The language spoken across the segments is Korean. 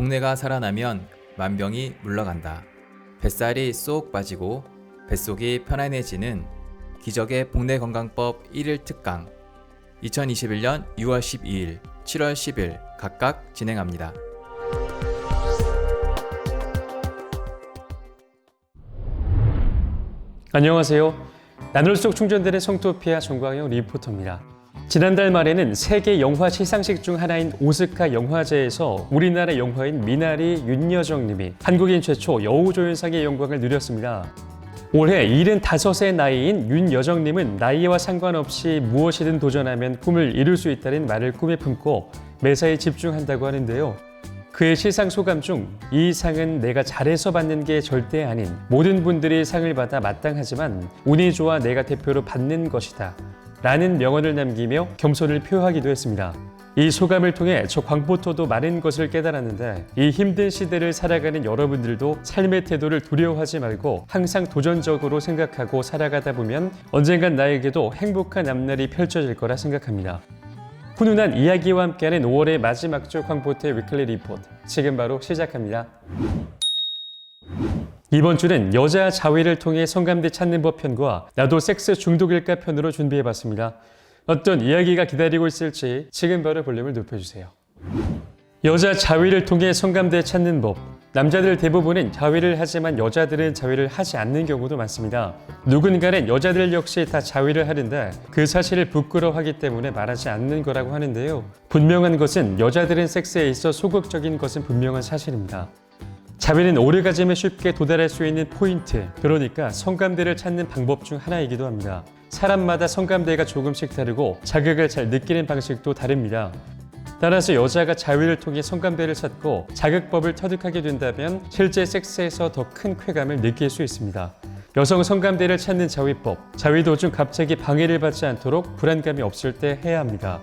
복내가 살아나면 만병이 물러간다. 뱃살이 쏙 빠지고 뱃속이 편안해지는 기적의 복내건강법 1일 특강 2021년 6월 12일, 7월 10일 각각 진행합니다. 안녕하세요. 나눌 속 충전되는 성토피아 정광영 리포터입니다. 지난달 말에는 세계 영화 시상식 중 하나인 오스카 영화제에서 우리나라 영화인 미나리 윤여정님이 한국인 최초 여우조연상의 영광을 누렸습니다. 올해 75세 나이인 윤여정님은 나이와 상관없이 무엇이든 도전하면 꿈을 이룰 수 있다는 말을 꿈에 품고 매사에 집중한다고 하는데요. 그의 시상 소감 중 이 상은 내가 잘해서 받는 게 절대 아닌 모든 분들이 상을 받아 마땅하지만 운이 좋아 내가 대표로 받는 것이다 라는 명언을 남기며 겸손을 표하기도 했습니다. 이 소감을 통해 저 광포토도 많은 것을 깨달았는데 이 힘든 시대를 살아가는 여러분들도 삶의 태도를 두려워하지 말고 항상 도전적으로 생각하고 살아가다 보면 언젠간 나에게도 행복한 앞날이 펼쳐질 거라 생각합니다. 훈훈한 이야기와 함께하는 5월의 마지막 주 광포토의 위클리 리포트 지금 바로 시작합니다. 이번 주는 여자 자위를 통해 성감대 찾는 법 편과 나도 섹스 중독일까 편으로 준비해봤습니다. 어떤 이야기가 기다리고 있을지 지금 바로 볼륨을 높여주세요. 여자 자위를 통해 성감대 찾는 법. 남자들 대부분은 자위를 하지만 여자들은 자위를 하지 않는 경우도 많습니다. 누군가는 여자들 역시 다 자위를 하는데 그 사실을 부끄러워하기 때문에 말하지 않는 거라고 하는데요. 분명한 것은 여자들은 섹스에 있어 소극적인 것은 분명한 사실입니다. 자위는 오르가즘에 쉽게 도달할 수 있는 포인트, 그러니까 성감대를 찾는 방법 중 하나이기도 합니다. 사람마다 성감대가 조금씩 다르고 자극을 잘 느끼는 방식도 다릅니다. 따라서 여자가 자위를 통해 성감대를 찾고 자극법을 터득하게 된다면 실제 섹스에서 더 큰 쾌감을 느낄 수 있습니다. 여성 성감대를 찾는 자위법, 자위 도중 갑자기 방해를 받지 않도록 불안감이 없을 때 해야 합니다.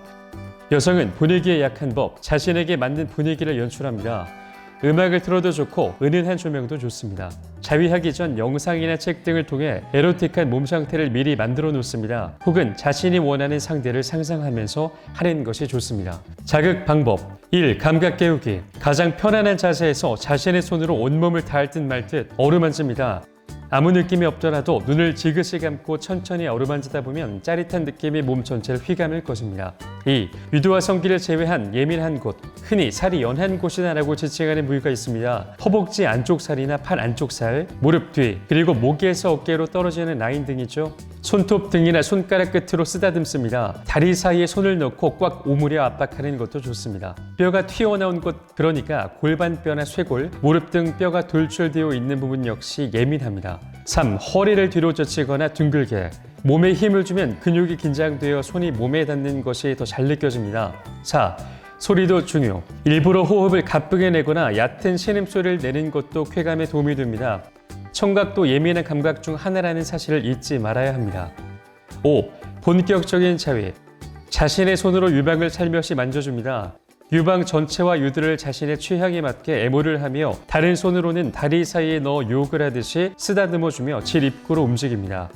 여성은 분위기에 약한 법, 자신에게 맞는 분위기를 연출합니다. 음악을 틀어도 좋고 은은한 조명도 좋습니다. 자위하기 전 영상이나 책 등을 통해 에로틱한 몸 상태를 미리 만들어 놓습니다. 혹은 자신이 원하는 상대를 상상하면서 하는 것이 좋습니다. 자극 방법 1. 감각 깨우기. 가장 편안한 자세에서 자신의 손으로 온몸을 닿을 듯 말 듯 어루만집니다. 아무 느낌이 없더라도 눈을 지그시 감고 천천히 어루만지다 보면 짜릿한 느낌이 몸 전체를 휘감을 것입니다. 2. 유두와 성기를 제외한 예민한 곳, 흔히 살이 연한 곳이다라고 지칭하는 부위가 있습니다. 허벅지 안쪽 살이나 팔 안쪽 살, 무릎 뒤, 그리고 목에서 어깨로 떨어지는 라인 등이죠. 손톱 등이나 손가락 끝으로 쓰다듬습니다. 다리 사이에 손을 넣고 꽉 오므려 압박하는 것도 좋습니다. 뼈가 튀어나온 곳, 그러니까 골반뼈나 쇄골, 무릎 등 뼈가 돌출되어 있는 부분 역시 예민합니다. 3. 허리를 뒤로 젖히거나 둥글게. 몸에 힘을 주면 근육이 긴장되어 손이 몸에 닿는 것이 더 잘 느껴집니다. 4. 소리도 중요. 일부러 호흡을 가쁘게 내거나 얕은 신음소리를 내는 것도 쾌감에 도움이 됩니다. 청각도 예민한 감각 중 하나라는 사실을 잊지 말아야 합니다. 5. 본격적인 자위. 자신의 손으로 유방을 살며시 만져줍니다. 유방 전체와 유두를 자신의 취향에 맞게 애모를 하며 다른 손으로는 다리 사이에 넣어 유혹을 하듯이 쓰다듬어주며 질 입구로 움직입니다.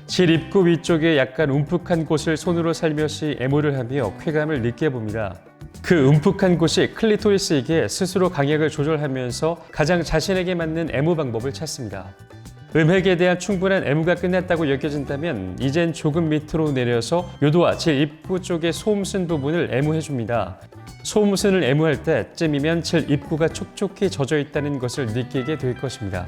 질 입구 위쪽에 약간 움푹한 곳을 손으로 살며시 애모를 하며 쾌감을 느껴봅니다. 그 움푹한 곳이 클리토리스이기에 스스로 강약을 조절하면서 가장 자신에게 맞는 애모 방법을 찾습니다. 음핵에 대한 충분한 애무가 끝났다고 여겨진다면 이젠 조금 밑으로 내려서 요도와 질 입구 쪽의 소음순 부분을 애무해줍니다. 소음순을 애무할 때쯤이면 질 입구가 촉촉히 젖어 있다는 것을 느끼게 될 것입니다.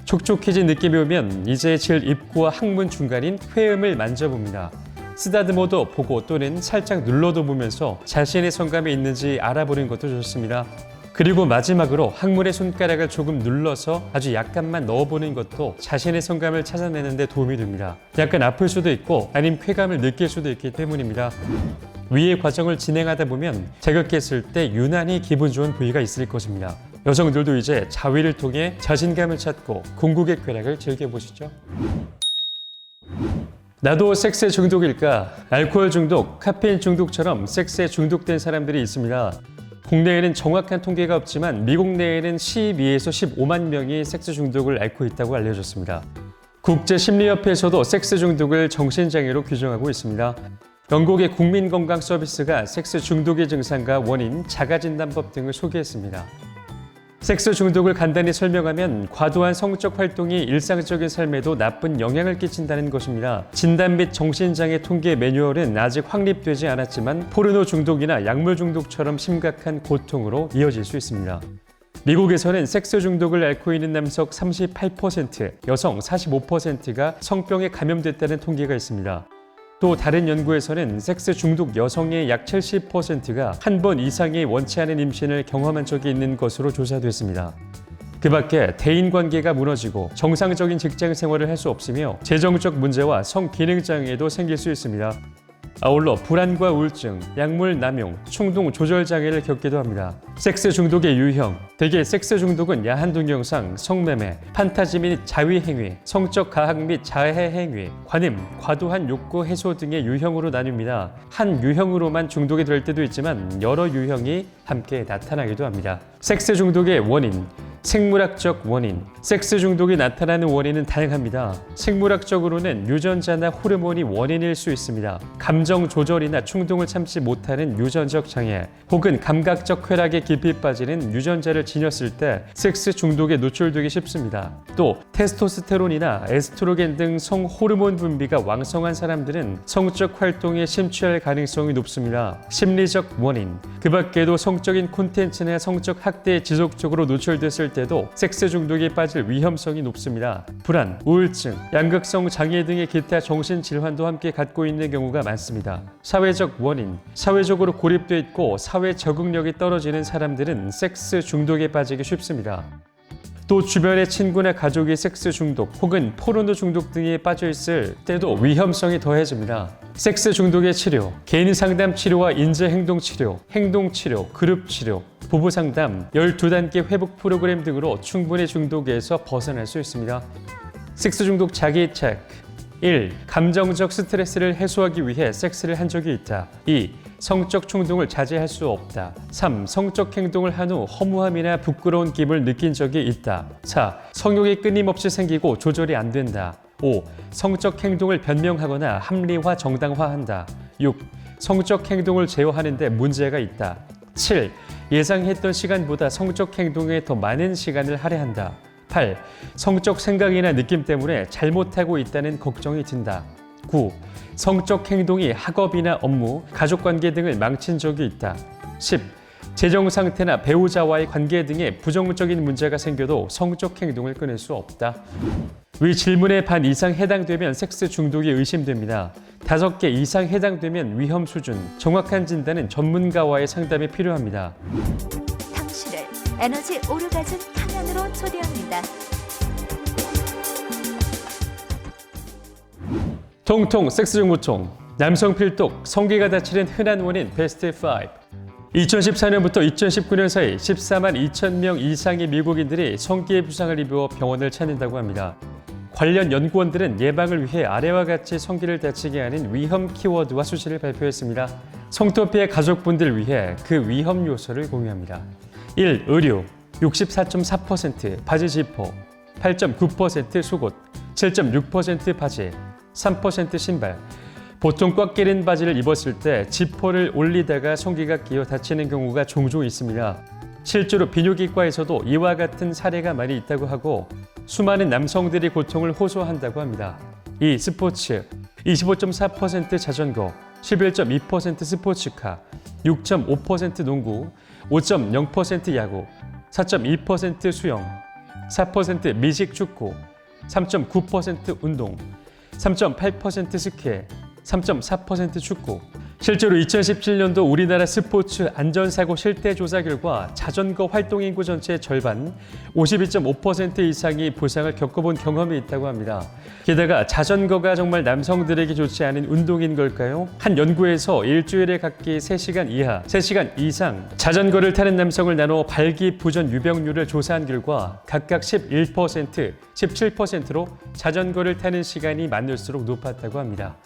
촉촉해진 느낌이 오면 이제 질 입구와 항문 중간인 회음을 만져봅니다. 쓰다듬어도 보고 또는 살짝 눌러도 보면서 자신의 성감이 있는지 알아보는 것도 좋습니다. 그리고 마지막으로 항문의 손가락을 조금 눌러서 아주 약간만 넣어보는 것도 자신의 성감을 찾아내는 데 도움이 됩니다. 약간 아플 수도 있고 아니면 쾌감을 느낄 수도 있기 때문입니다. 위의 과정을 진행하다 보면 자극했을 때 유난히 기분 좋은 부위가 있을 것입니다. 여성들도 이제 자위를 통해 자신감을 찾고 궁극의 쾌락을 즐겨보시죠. 나도 섹스에 중독일까? 알코올 중독, 카페인 중독처럼 섹스에 중독된 사람들이 있습니다. 국내에는 정확한 통계가 없지만 미국 내에는 12에서 15만 명이 섹스 중독을 앓고 있다고 알려졌습니다. 국제심리협회에서도 섹스 중독을 정신장애로 규정하고 있습니다. 영국의 국민건강 서비스가 섹스 중독의 증상과 원인, 자가진단법 등을 소개했습니다. 섹스 중독을 간단히 설명하면 과도한 성적 활동이 일상적인 삶에도 나쁜 영향을 끼친다는 것입니다. 진단 및 정신장애 통계 매뉴얼은 아직 확립되지 않았지만 포르노 중독이나 약물 중독처럼 심각한 고통으로 이어질 수 있습니다. 미국에서는 섹스 중독을 앓고 있는 남성 38%, 여성 45%가 성병에 감염됐다는 통계가 있습니다. 또 다른 연구에서는 섹스 중독 여성의 약 70%가 한 번 이상의 원치 않은 임신을 경험한 적이 있는 것으로 조사됐습니다. 그 밖에 대인 관계가 무너지고 정상적인 직장 생활을 할 수 없으며 재정적 문제와 성기능 장애도 생길 수 있습니다. 아울러 불안과 우울증, 약물 남용, 충동 조절 장애를 겪기도 합니다. 섹스 중독의 유형, 대개 섹스 중독은 야한 동영상, 성매매, 판타지 및 자위 행위, 성적 가학 및 자해 행위, 관음, 과도한 욕구 해소 등의 유형으로 나뉩니다. 한 유형으로만 중독이 될 때도 있지만 여러 유형이 함께 나타나기도 합니다. 섹스 중독의 원인, 생물학적 원인. 섹스 중독이 나타나는 원인은 다양합니다. 생물학적으로는 유전자나 호르몬이 원인일 수 있습니다. 감정 조절이나 충동을 참지 못하는 유전적 장애, 혹은 감각적 쾌락에 깊이 빠지는 유전자를 지녔을 때 섹스 중독에 노출되기 쉽습니다. 또 테스토스테론이나 에스트로겐 등 성 호르몬 분비가 왕성한 사람들은 성적 활동에 심취할 가능성이 높습니다. 심리적 원인. 그 밖에도 성적인 콘텐츠나 성적 학대에 지속적으로 노출됐을 때도 섹스 중독에 빠질 위험성이 높습니다. 불안, 우울증, 양극성 장애 등의 기타 정신질환도 함께 갖고 있는 경우가 많습니다. 사회적 원인, 사회적으로 고립돼 있고 사회 적응력이 떨어지는 사람들은 섹스 중독에 빠지기 쉽습니다. 또 주변의 친구나 가족이 섹스 중독 혹은 포르노 중독 등에 빠져 있을 때도 위험성이 더해집니다. 섹스 중독의 치료, 개인 상담 치료와 인지 행동 치료, 행동 치료, 그룹 치료, 부부 상담, 12단계 회복 프로그램 등으로 충분히 중독에서 벗어날 수 있습니다. 섹스 중독 자기 체크. 1. 감정적 스트레스를 해소하기 위해 섹스를 한 적이 있다. 2. 성적 충동을 자제할 수 없다. 3. 성적 행동을 한 후 허무함이나 부끄러운 기분을 느낀 적이 있다. 4. 성욕이 끊임없이 생기고 조절이 안 된다. 5. 성적 행동을 변명하거나 합리화 정당화한다. 6. 성적 행동을 제어하는 데 문제가 있다. 7. 예상했던 시간보다 성적 행동에 더 많은 시간을 할애한다. 8. 성적 생각이나 느낌 때문에 잘못하고 있다는 걱정이 든다. 9. 성적 행동이 학업이나 업무, 가족관계 등을 망친 적이 있다. 10. 재정 상태나 배우자와의 관계 등에 부정적인 문제가 생겨도 성적 행동을 끊을 수 없다. 위 질문의 반 이상 해당되면 섹스 중독이 의심됩니다. 5개 이상 해당되면 위험 수준, 정확한 진단은 전문가와의 상담이 필요합니다. 당신을 에너지 오르가즘 탕양으로 초대합니다. 통통 섹스 정보통, 남성 필독, 성기가 다치는 흔한 원인 베스트 5. 2014년부터 2019년 사이 14만 2천 명 이상의 미국인들이 성기의 부상을 입어 병원을 찾는다고 합니다. 관련 연구원들은 예방을 위해 아래와 같이 성기를 다치게 하는 위험 키워드와 수치를 발표했습니다. 성토피의 가족분들을 위해 그 위험 요소를 공유합니다. 1. 의류 64.4% 바지 지퍼, 8.9% 속옷, 7.6% 바지, 3% 신발. 보통 꽉 끼는 바지를 입었을 때 지퍼를 올리다가 성기가 끼어 다치는 경우가 종종 있습니다. 실제로 비뇨기과에서도 이와 같은 사례가 많이 있다고 하고 수많은 남성들이 고통을 호소한다고 합니다. 2. 스포츠 25.4% 자전거, 11.2% 스포츠카, 6.5% 농구, 5.0% 야구, 4.2% 수영, 4% 미식 축구, 3.9% 운동, 3.8% 스키, 3.4% 축구. 실제로 2017년도 우리나라 스포츠 안전사고 실태 조사 결과 자전거 활동 인구 전체의 절반, 52.5% 이상이 부상을 겪어본 경험이 있다고 합니다. 게다가 자전거가 정말 남성들에게 좋지 않은 운동인 걸까요? 한 연구에서 일주일에 각기 3시간 이하, 3시간 이상 자전거를 타는 남성을 나눠 발기부전 유병률을 조사한 결과 각각 11%, 17%로 자전거를 타는 시간이 많을수록 높았다고 합니다.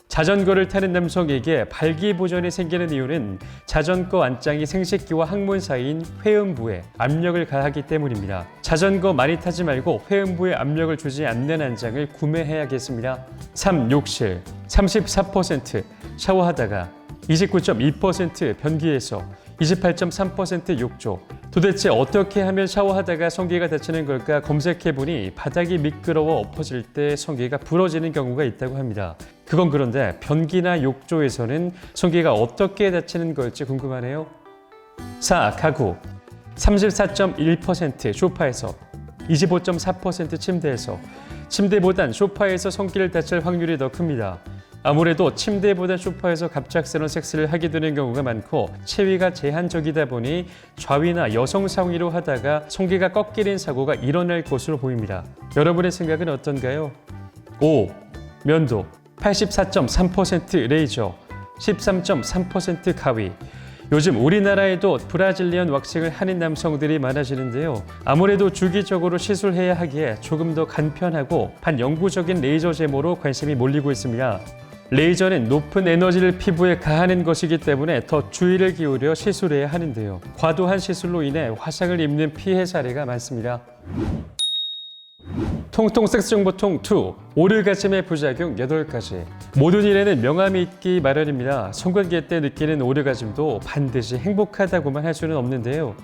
자전거를 타는 남성에게 발기부전이 생기는 이유는 자전거 안장이 생식기와 항문 사이인 회음부에 압력을 가하기 때문입니다. 자전거 많이 타지 말고 회음부에 압력을 주지 않는 안장을 구매해야겠습니다. 3. 욕실 34% 샤워하다가, 29.2% 변기에서, 28.3% 욕조, 도대체 어떻게 하면 샤워하다가 성기가 다치는 걸까 검색해보니 바닥이 미끄러워 엎어질 때 성기가 부러지는 경우가 있다고 합니다. 그건 그런데 변기나 욕조에서는 성기가 어떻게 다치는 걸지 궁금하네요. 4. 가구 34.1% 소파에서 25.4% 침대에서 침대보단 소파에서 성기를 다칠 확률이 더 큽니다. 아무래도 침대보다 소파에서 갑작스러운 섹스를 하게 되는 경우가 많고 체위가 제한적이다 보니 좌위나 여성 상위로 하다가 성기가 꺾이는 사고가 일어날 것으로 보입니다. 여러분의 생각은 어떤가요? 5. 면도 84.3% 레이저 13.3% 가위 요즘 우리나라에도 브라질리언 왁싱을 하는 남성들이 많아지는데요. 아무래도 주기적으로 시술해야 하기에 조금 더 간편하고 반영구적인 레이저 제모로 관심이 몰리고 있습니다. 레이저는 높은 에너지를 피부에 가하는 것이기 때문에 더 주의를 기울여 시술해야 하는데요. 과도한 시술로 인해 화상을 입는 피해 사례가 많습니다. 통통 섹스정보통 2. 오르가즘의 부작용 8가지. 모든 일에는 명암이 있기 마련입니다. 성관계 때 느끼는 오르가즘도 반드시 행복하다고만 할 수는 없는데요.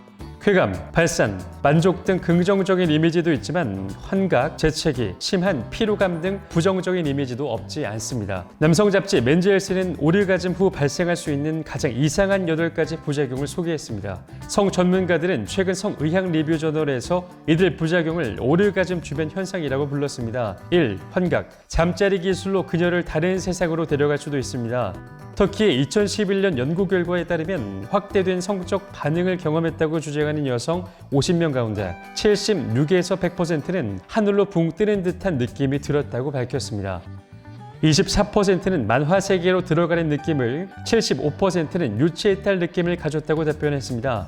쾌감, 발산, 만족 등 긍정적인 이미지도 있지만 환각, 재채기, 심한 피로감 등 부정적인 이미지도 없지 않습니다. 남성 잡지 맨즈헬스는 오르가즘 후 발생할 수 있는 가장 이상한 8가지 부작용을 소개했습니다. 성 전문가들은 최근 성의학 리뷰 저널에서 이들 부작용을 오르가즘 주변 현상이라고 불렀습니다. 1. 환각, 잠자리 기술로 그녀를 다른 세상으로 데려갈 수도 있습니다. 터키의 2011년 연구 결과에 따르면 확대된 성적 반응을 경험했다고 주장하는 여성 50명 가운데 76에서 100%는 하늘로 붕 뜨는 듯한 느낌이 들었다고 밝혔습니다. 24%는 만화 세계로 들어가는 느낌을, 75%는 유치해탈 느낌을 가졌다고 답변했습니다.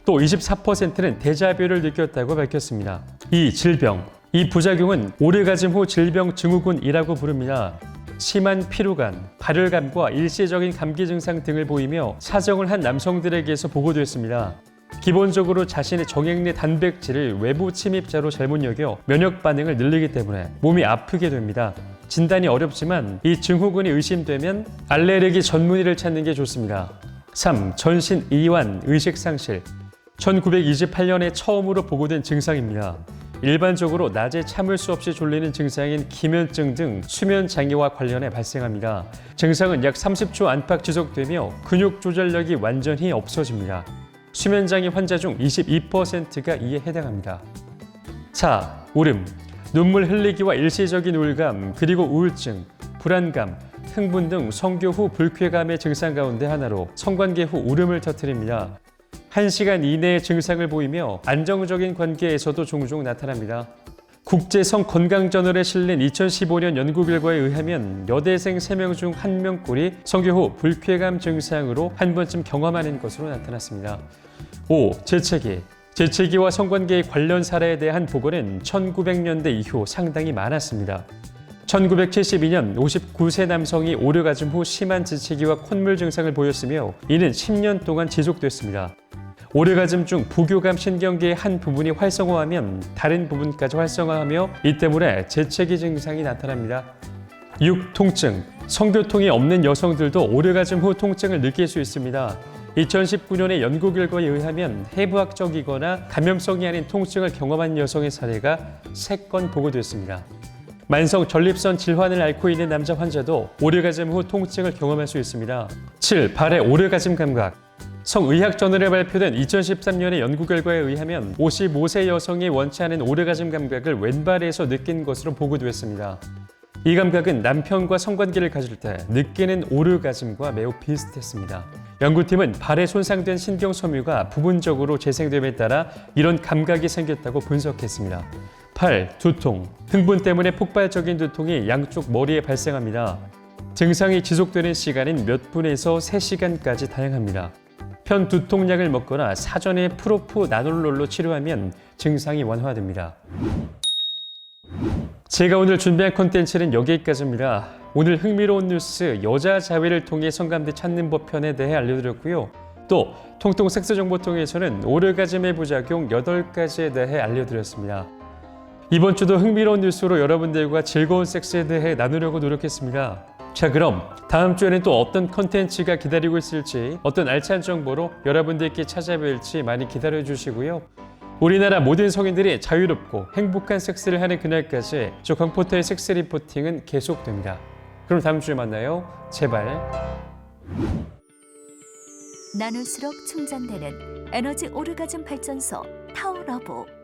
또 24%는 데자뷰를 느꼈다고 밝혔습니다. 2. 질병. 이 부작용은 오르가즘 후 질병 증후군이라고 부릅니다. 심한 피로감, 발열감과 일시적인 감기 증상 등을 보이며 사정을 한 남성들에게서 보고됐습니다. 기본적으로 자신의 정액 단백질을 외부 침입자로 잘못 여겨 면역 반응을 늘리기 때문에 몸이 아프게 됩니다. 진단이 어렵지만 이 증후군이 의심되면 알레르기 전문의를 찾는 게 좋습니다. 3. 전신 이완, 의식 상실. 1928년에 처음으로 보고된 증상입니다. 일반적으로 낮에 참을 수 없이 졸리는 증상인 기면증 등 수면 장애와 관련해 발생합니다. 증상은 약 30초 안팎 지속되며 근육 조절력이 완전히 없어집니다. 수면 장애 환자 중 22%가 이에 해당합니다. 4. 울음. 눈물 흘리기와 일시적인 우울감, 그리고 우울증, 불안감, 흥분 등 성교 후 불쾌감의 증상 가운데 하나로 성관계 후 울음을 터뜨립니다. 1시간 이내의 증상을 보이며 안정적인 관계에서도 종종 나타납니다. 국제성 건강저널에 실린 2015년 연구 결과에 의하면 여대생 3명 중 1명꼴이 성교 후 불쾌감 증상으로 한 번쯤 경험하는 것으로 나타났습니다. 5. 재채기. 재채기와 성관계의 관련 사례에 대한 보고는 1900년대 이후 상당히 많았습니다. 1972년 59세 남성이 오르가즘 후 심한 재채기와 콧물 증상을 보였으며 이는 10년 동안 지속됐습니다. 오르가즘 중 부교감 신경계의 한 부분이 활성화하면 다른 부분까지 활성화하며 이 때문에 재채기 증상이 나타납니다. 6. 통증. 성교통이 없는 여성들도 오르가즘 후 통증을 느낄 수 있습니다. 2019년의 연구 결과에 의하면 해부학적이거나 감염성이 아닌 통증을 경험한 여성의 사례가 3건 보고됐습니다. 만성 전립선 질환을 앓고 있는 남자 환자도 오르가즘 후 통증을 경험할 수 있습니다. 7. 발의 오르가즘 감각. 성의학저널에 발표된 2013년의 연구 결과에 의하면 55세 여성이 원치 않은 오르가즘 감각을 왼발에서 느낀 것으로 보고됐습니다. 이 감각은 남편과 성관계를 가질 때 느끼는 오르가즘과 매우 비슷했습니다. 연구팀은 발에 손상된 신경섬유가 부분적으로 재생됨에 따라 이런 감각이 생겼다고 분석했습니다. 8. 두통. 흥분 때문에 폭발적인 두통이 양쪽 머리에 발생합니다. 증상이 지속되는 시간은 몇 분에서 3시간까지 다양합니다. 편 두통약을 먹거나 사전에 프로프나놀롤로 치료하면 증상이 완화됩니다. 제가 오늘 준비한 콘텐츠는 여기까지입니다. 오늘 흥미로운 뉴스 여자 자위를 통해 성감대 찾는 법 편에 대해 알려드렸고요. 또 통통 섹스 정보통에서는 오르가즘의 부작용 8가지에 대해 알려드렸습니다. 이번 주도 흥미로운 뉴스로 여러분들과 즐거운 섹스에 대해 나누려고 노력했습니다. 자, 그럼 다음 주에는 또 어떤 컨텐츠가 기다리고 있을지, 어떤 알찬 정보로 여러분들께 찾아뵐지 많이 기다려 주시고요. 우리나라 모든 성인들이 자유롭고 행복한 섹스를 하는 그날까지 저 광포터의 섹스 리포팅은 계속됩니다. 그럼 다음 주에 만나요. 제발. 나눌수록 충전되는 에너지 오르가즘 발전소 타워러브.